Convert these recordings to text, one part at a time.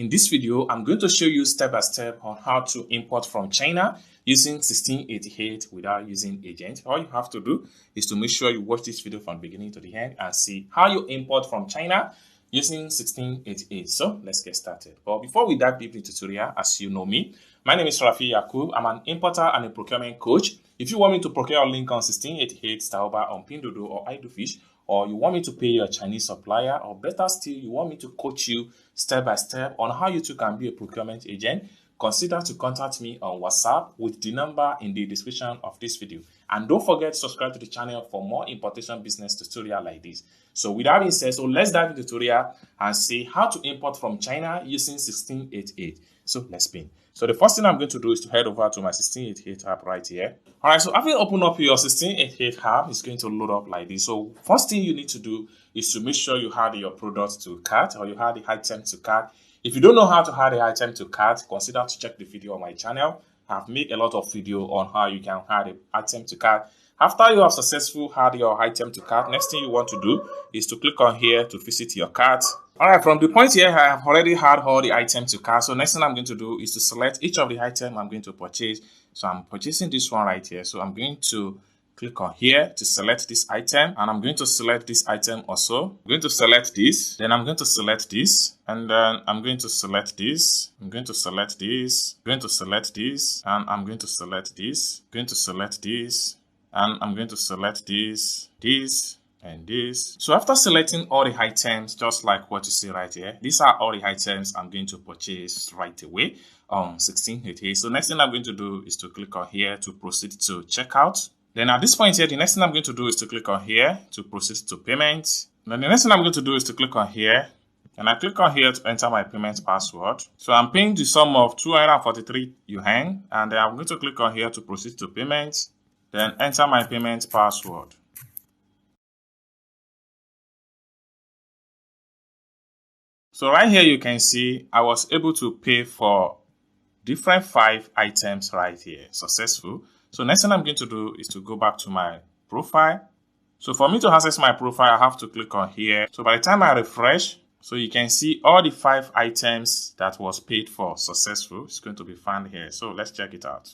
In this video, I'm going to show you step by step on how to import from China using 1688 without using agent. All you have to do is to make sure you watch this video from beginning to the end and see how you import from China using 1688. So let's get started. But before we dive deep into the tutorial, as you know me, my name is Rafi Yakub. I'm an importer and a procurement coach. If you want me to procure a link on 1688, Taobao, on Pinduoduo or iDoFish, or you want me to pay your Chinese supplier, or better still, you want me to coach you step by step on how you too can be a procurement agent, consider to contact me on WhatsApp with the number in the description of this video. And don't forget to subscribe to the channel for more importation business tutorial like this. So with that being said, so let's dive into the tutorial and see how to import from China using 1688. So let's begin. So the first thing I'm going to do is to head over to my 1688 app right here. All right, so after you open up your 1688 app, it's going to load up like this. So first thing you need to do is to make sure you add your product to cart, or you add the item to cart. If you don't know how to add the item to cart, consider to check the video on my channel. I've made a lot of video on how you can add an item to cart. After you have successfully add your item to cart, next thing you want to do is to click on here to visit your cart. All right, from the point here, I have already had all the items to cart. So next thing I'm going to do is to select each of the items I'm going to purchase. So I'm purchasing this one right here. So I'm going to click on here to select this item, and I'm going to select this item also. I'm going to select this, then I'm going to select this, and then I'm going to select this. I'm going to select this, I'm going to select this, and I'm going to select this, I'm going to select this, and I'm going to select this, and this. So after selecting all the items, just like what you see right here, these are all the items I'm going to purchase right away on 1688. So next thing I'm going to do is to click on here to proceed to checkout. Then at this point here, the next thing I'm going to do is to click on here to proceed to payment. Then the next thing I'm going to do is to click on here, and I click on here to enter my payment password. So I'm paying the sum of 243 yuan, and then I'm going to click on here to proceed to payment, then enter my payment password. So right here, you can see I was able to pay for different 5 items right here, successful. So next thing I'm going to do is to go back to my profile. So for me to access my profile, I have to click on here. So by the time I refresh, so you can see all the 5 items that was paid for successful. It's going to be found here. So let's check it out.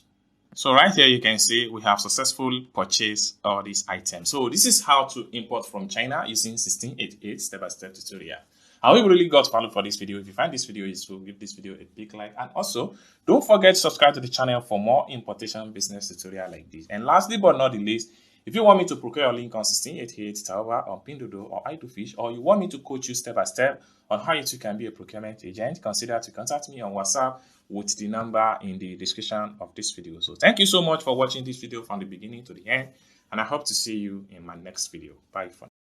So right here, you can see we have successfully purchased all these items. So this is how to import from China using 1688 step-by-step tutorial. I hope you really got value for this video. If you find this video useful, give this video a big like, and also don't forget to subscribe to the channel for more importation business tutorial like this. And lastly but not the least, if you want me to procure a link on 1688, Taobao, on Pinduoduo or iDoFish, or you want me to coach you step by step on how you too can be a procurement agent, consider to contact me on WhatsApp with the number in the description of this video. So thank you so much for watching this video from the beginning to the end, and I hope to see you in my next video. Bye for now.